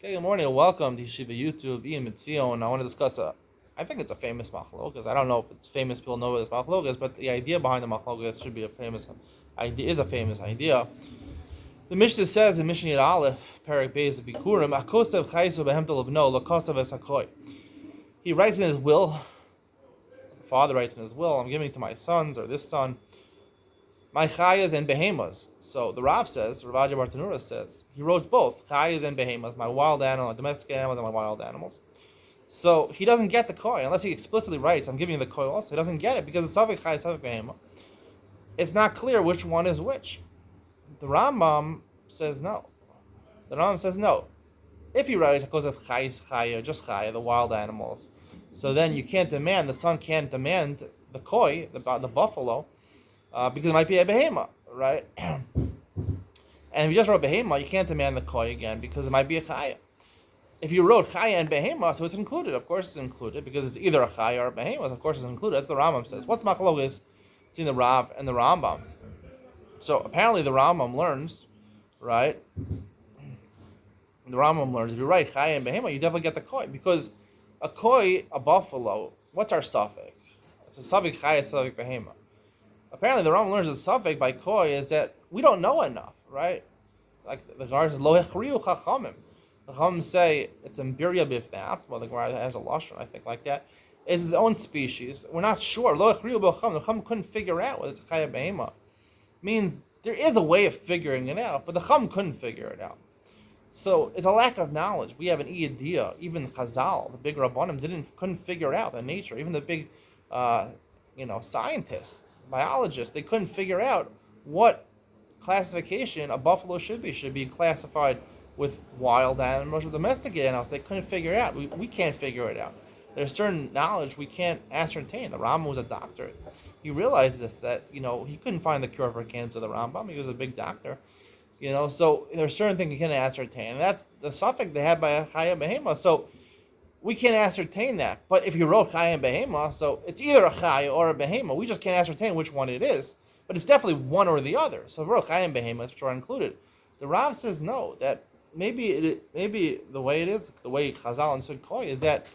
Okay, good morning and welcome to Yeshiva YouTube, Iyun. I want to discuss I think it's a famous machlokas. I don't know if it's famous, people know what this machlokas, but the idea behind the machlokas should be a famous idea, is a famous idea. The Mishnah says in Mishnah Yud Aleph, Perek Beis Bikurim, Akosav Chayso Behemtel Ibno, Lakosav Esakoy. He writes in his will, the father writes in his will, I'm giving it to my sons, or this son, my chayas and behemoths. So the Rav says, Rav Adia Bartanura says, he wrote both, chayas and behemoths, my wild animal, domestic animals, and my wild animals. So he doesn't get the koi, unless he explicitly writes, I'm giving you the koi also. He doesn't get it, because the Safek Chayas, Safek Behemoth, it's not clear which one is which. The Rambam says no. The Rambam says no. If he writes, because of chayas, chaya, just chaya, the wild animals, so then you can't demand, the son can't demand the koi, the buffalo, because it might be a behema, right? And if you just wrote behema, you can't demand the koi again because it might be a chaya. If you wrote chaya and behema, so it's included. Of course, it's included because it's either a chaya or a behema. Of course, it's included. That's what the Rambam says. What's machlokas between the Rav and the Rambam? So apparently, the Rambam learns, right? The Rambam learns if you write chaya and behema, you definitely get the koi because a koi, a buffalo. What's our suffix? It's a suffix chaya, suffix behema. Apparently, the Rambam learns the suffix by koi is that we don't know enough, right? Like the Gemara says, lo hechriu chachamim. The Chachamim say it's a birya bifnats. Well, the Gemara has a lashon, I think, like that. It's his own species. We're not sure. Lo hechriu b'chacham. The Chachamim couldn't figure out whether it's a chaya behema. Means there is a way of figuring it out, but the Chachamim couldn't figure it out. So it's a lack of knowledge. We have an idea. Even Chazal, the big Rabbanim, couldn't figure out the nature. Even the big, scientists, biologists, they couldn't figure out what classification a buffalo should be. Should be classified with wild animals or domestic animals. They couldn't figure it out. We can't figure it out. There's certain knowledge we can't ascertain. The Rambam was a doctor. He realized this, that, he couldn't find the cure for cancer, the Rambam. He was a big doctor. So there's certain things you can't ascertain. And that's the suffix they had by a chaya behema. So we can't ascertain that. But if you wrote chaya and behema, so it's either a chaya or a behema. We just can't ascertain which one it is. But it's definitely one or the other. So if we wrote chaya and behema, which are included. The Rav says no, that maybe the way it is, the way Chazal and koi is that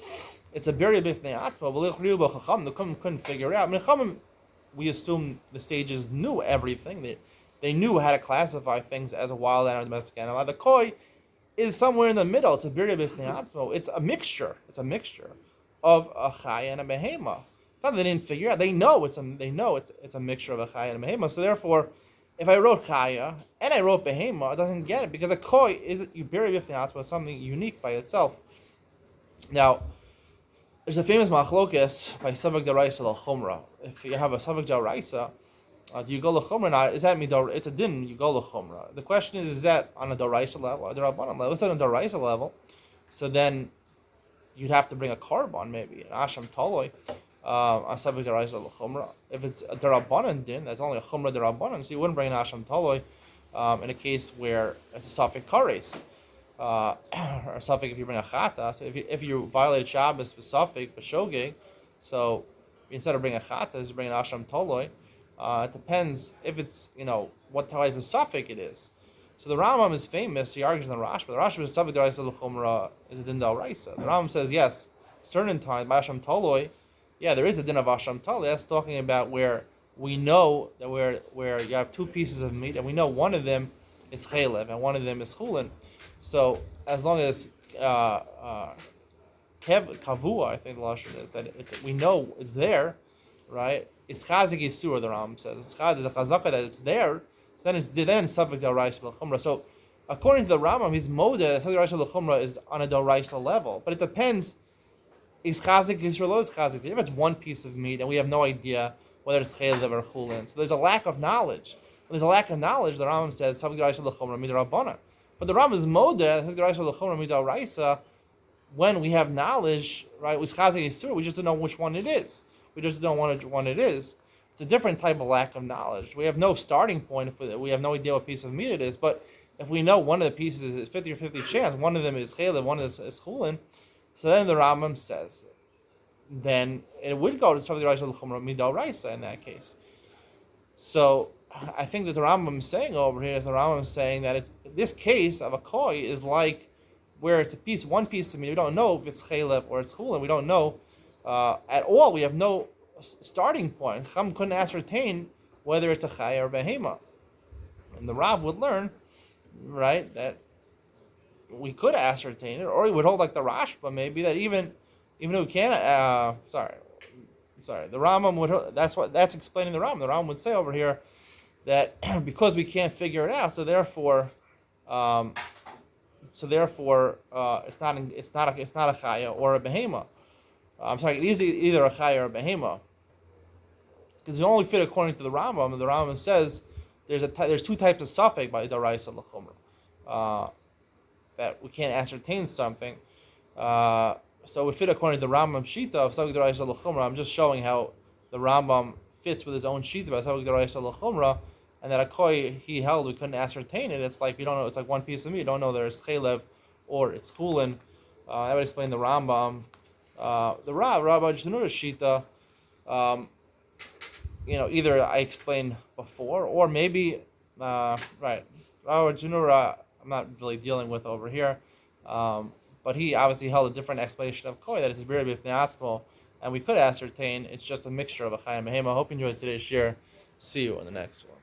it's a birya b'fnei atzma, the Chachamim couldn't figure it out. I mean, Chachamim, we assume the sages knew everything. They knew how to classify things as a wild animal, domestic animal. The koi is somewhere in the middle. It's a birya b'fnei atzma. It's a mixture. It's a mixture of a chaya and a behema. It's not that they didn't figure out. They know it's a mixture of a chaya and a behema. So therefore, if I wrote chaya and I wrote behema, it doesn't get it because a koi is birya b'fnei atzma, something unique by itself. Now, there's a famous machlokas by Savak Daraisa al-Chumra. If you have a Savak Daraisa, do you go l'chumra or not? Is that midor? It's a din. You go l'chumra. The question is that on a Daraisa level or a Rabbanan level? If it's on a Daraisa level, so then you'd have to bring a korban, maybe an asham toloi, a Savak Daraisa al-Chumra. If it's a Darabanan din, that's only a chumra Darabanan, so you wouldn't bring an asham toloi in a case where it's a suffix kares. Or suffix if you bring a chata. So if you violate Shabbos with suffix b'shogeg, so instead of bringing a chata, you bring an asham toloi. It depends if it's what type of suffix it is. So the Rambam is famous. He argues in the Rashba. The Rashba is suffix deraisa l'chumra is a din d'oraisa. The Rambam says yes, certain times by asham toloi, yeah, there is a din of asham toloi. That's talking about where we know that where you have two pieces of meat and we know one of them is chalev and one of them is chulin. So as long as kavua, I think the lashon is that we know it's there, right? It's chazik yisur. The Rambam says there's a chazaka that it's there. So then it's subject to daraisa l'chumra. So according to the Rambam, his moda subject to daraisa l'chumra is on a daraisa level, but it depends. Is chazik yisur or is chazik? If it's one piece of meat and we have no idea whether it's chaylev or chulin, so there's a lack of knowledge. When there's a lack of knowledge, the Rambam says subject to daraisa l'chumra midrabanan. But the Rambam is moda subject to daraisa l'chumra midraisa when we have knowledge, right? With chazik yisur, we just don't know which one it is. We just don't know which one it is. It's a different type of lack of knowledge. We have no starting point for that. We have no idea what piece of meat it is. But if we know one of the pieces is 50 or 50 chance, one of them is chaylev, one is chulin, so then the Rambam says, then it would go to Savik Daraisa l'chumra midoraisa in that case. So I think that the Rambam is saying over here is the Rambam is saying that this case of a koi is like where it's one piece of meat. We don't know if it's chaylev or it's chulin. We don't know at all. We have no starting point. Chacham couldn't ascertain whether it's a chay or behema. And the Rav would learn, right, that we could ascertain it, or he would hold like the Rashba, maybe, that even though we can't, the Rambam would, that's explaining the Rambam. The Rambam would say over here that because we can't figure it out, so therefore it's not a chaya or a behema. It is either a chaya or a behema, because it only fit according to the Rambam. And the Rambam says there's two types of suffix by daraisa l'chumra, that we can't ascertain something. So it fit according to the Rambam shita of suffix daraisa l'chumra. I'm just showing how the Rambam fits with his own shita by suffix daraisa l'chumra, and that a koi he held we couldn't ascertain it. It's like we don't know. It's like one piece of meat. You don't know there's chaylev or it's chulin. That would explain the Rambam. The Rabbi Janura's shita. Either I explained before, or maybe right. Rabbi Janura, I'm not really dealing with over here, but he obviously held a different explanation of koi, that it's very b'fnei, and we could ascertain it's just a mixture of a chayim and behema. I hope you enjoyed today's share. See you in the next one.